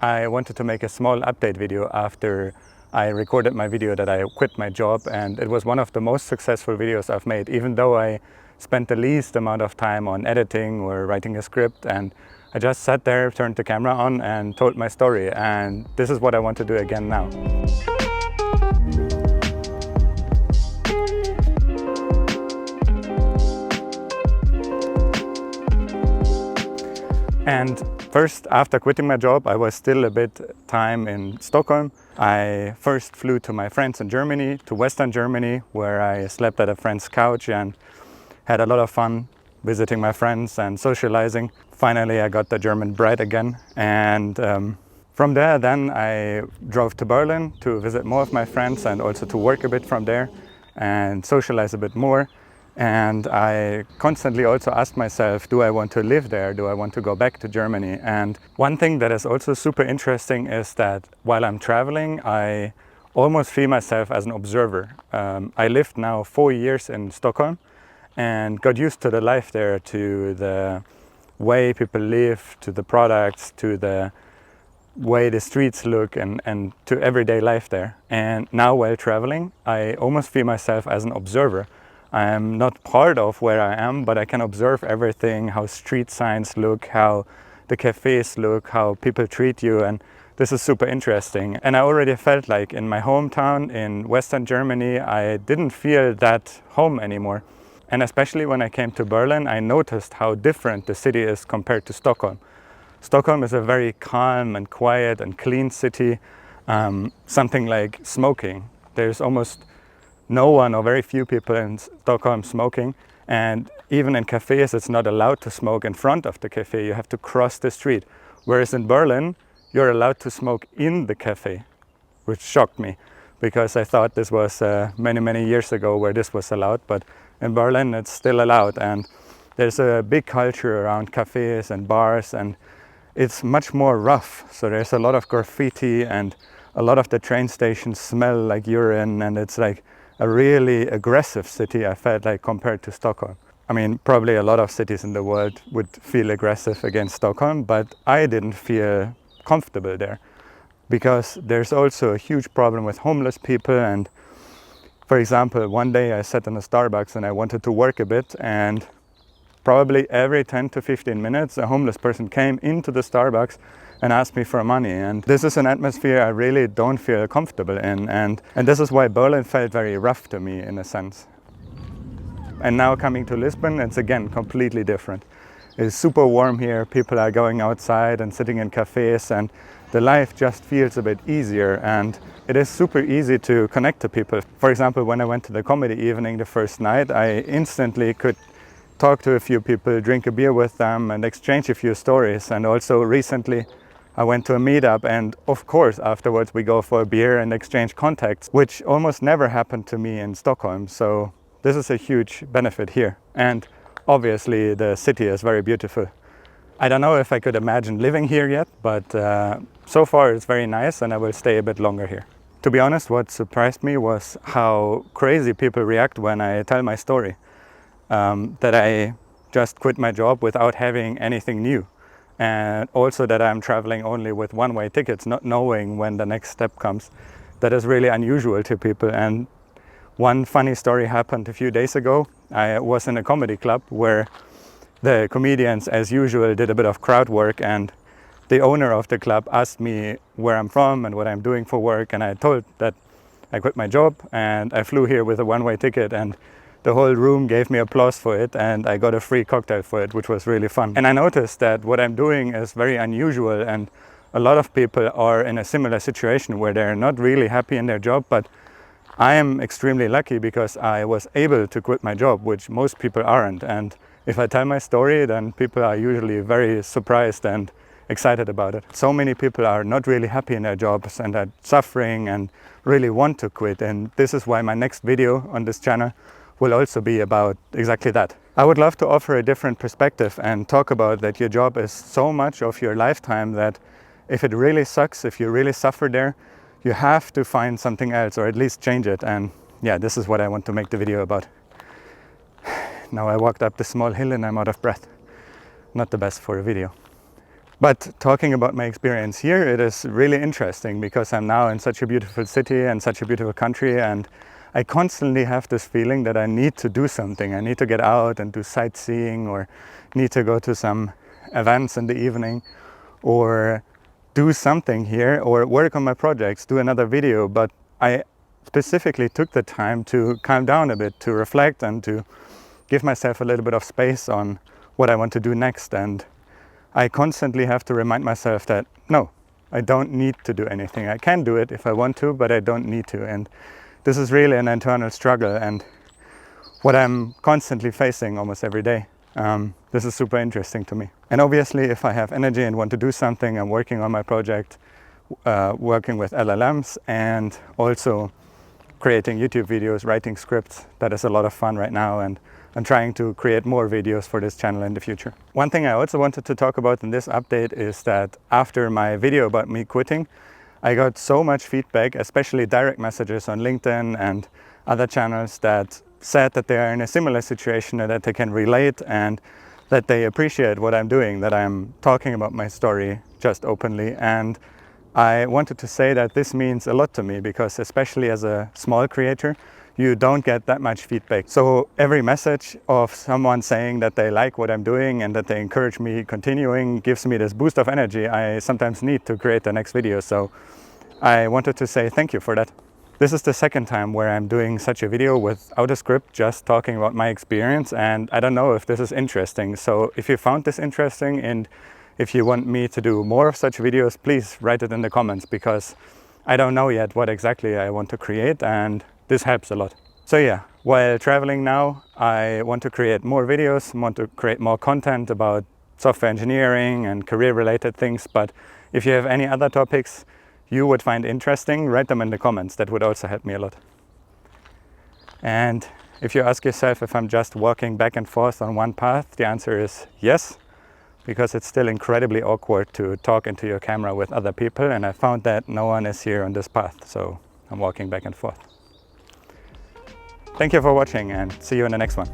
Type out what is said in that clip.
I wanted to make a small update video after I recorded my video that I quit my job, and it was one of the most successful videos I've made, even though I spent the least amount of time on editing or writing a script. And I just sat there, turned the camera on and told my story, and this is what I want to do again now. And first, after quitting my job, I was still a bit time in Stockholm. I first flew to my friends in Germany, to Western Germany, where I slept at a friend's couch and had a lot of fun visiting my friends and socializing. Finally, I got the German bride again. And from there, then I drove to Berlin to visit more of my friends and also to work a bit from there and socialize a bit more. And I constantly also asked myself, do I want to live there? Do I want to go back to Germany? And one thing that is also super interesting is that while I'm traveling, I almost feel myself as an observer. I lived now 4 years in Stockholm and got used to the life there, to the way people live, to the products, to the way the streets look, and to everyday life there. And now while traveling, I almost feel myself as an observer. I'm not part of where I am, but I can observe everything, how street signs look, how the cafes look, how people treat you, and this is super interesting. And I already felt like in my hometown in Western Germany, I didn't feel that home anymore. And especially when I came to Berlin, I noticed how different the city is compared to Stockholm. Stockholm is a very calm and quiet and clean city, something like smoking. There's almost no one or very few people in Stockholm smoking, and even in cafes it's not allowed to smoke in front of the cafe. You have to cross the street, whereas in Berlin you're allowed to smoke in the cafe, which shocked me because I thought this was many years ago where this was allowed, but in Berlin it's still allowed. And there's a big culture around cafes and bars, and it's much more rough. So there's a lot of graffiti, and a lot of the train stations smell like urine, and it's like a really aggressive city, I felt like, compared to Stockholm. I mean, probably a lot of cities in the world would feel aggressive against Stockholm, but I didn't feel comfortable there because there's also a huge problem with homeless people. And for example, one day I sat in a Starbucks and I wanted to work a bit, and probably every 10 to 15 minutes a homeless person came into the Starbucks and asked me for money. And this is an atmosphere I really don't feel comfortable in. And this is why Berlin felt very rough to me in a sense. And now coming to Lisbon, it's again completely different. It's super warm here. People are going outside and sitting in cafes, and the life just feels a bit easier. And it is super easy to connect to people. For example, when I went to the comedy evening the first night, I instantly could talk to a few people, drink a beer with them, and exchange a few stories. And also recently I went to a meetup, and of course afterwards we go for a beer and exchange contacts, which almost never happened to me in Stockholm. So this is a huge benefit here. And obviously the city is very beautiful. I don't know if I could imagine living here yet, but so far it's very nice, and I will stay a bit longer here. To be honest, what surprised me was how crazy people react when I tell my story. That I just quit my job without having anything new. And also that I'm traveling only with one-way tickets, not knowing when the next step comes. That is really unusual to people. And one funny story happened a few days ago. I was in a comedy club where the comedians, as usual, did a bit of crowd work, and the owner of the club asked me where I'm from and what I'm doing for work, and I told that I quit my job and I flew here with a one-way ticket, and the whole room gave me applause for it, and I got a free cocktail for it, which was really fun. And I noticed that what I'm doing is very unusual, and a lot of people are in a similar situation where they're not really happy in their job, but I am extremely lucky because I was able to quit my job, which most people aren't. And if I tell my story, then people are usually very surprised and excited about it. So many people are not really happy in their jobs and are suffering and really want to quit. And this is why my next video on this channel will also be about exactly that. I would love to offer a different perspective and talk about that your job is so much of your lifetime that if it really sucks, if you really suffer there, you have to find something else or at least change it. And yeah, this is what I want to make the video about. Now I walked up this small hill and I'm out of breath. Not the best for a video. But talking about my experience here, it is really interesting because I'm now in such a beautiful city and such a beautiful country, and I constantly have this feeling that I need to do something. I need to get out and do sightseeing, or need to go to some events in the evening, or do something here, or work on my projects, do another video. But I specifically took the time to calm down a bit, to reflect and to give myself a little bit of space on what I want to do next. And I constantly have to remind myself that no, I don't need to do anything. I can do it if I want to, but I don't need to. And this is really an internal struggle, and what I'm constantly facing almost every day. This is super interesting to me. And obviously, if I have energy and want to do something, I'm working on my project, working with LLMs, and also creating YouTube videos, writing scripts. That is a lot of fun right now, and I'm trying to create more videos for this channel in the future. One thing I also wanted to talk about in this update is that after my video about me quitting, I got so much feedback, especially direct messages on LinkedIn and other channels, that said that they are in a similar situation and that they can relate and that they appreciate what I'm doing, that I'm talking about my story just openly. And I wanted to say that this means a lot to me, because especially as a small creator, you don't get that much feedback. So every message of someone saying that they like what I'm doing and that they encourage me continuing gives me this boost of energy I sometimes need to create the next video. So I wanted to say thank you for that. This is the second time where I'm doing such a video without a script, just talking about my experience, and I don't know if this is interesting. So if you found this interesting and if you want me to do more of such videos, please write it in the comments, because I don't know yet what exactly I want to create, and this helps a lot. So yeah, while traveling now, I want to create more videos, want to create more content about software engineering and career-related things. But if you have any other topics you would find interesting, write them in the comments. That would also help me a lot. And if you ask yourself if I'm just walking back and forth on one path, the answer is yes, because it's still incredibly awkward to talk into your camera with other people, and I found that no one is here on this path, so I'm walking back and forth. Thank you for watching, and see you in the next one.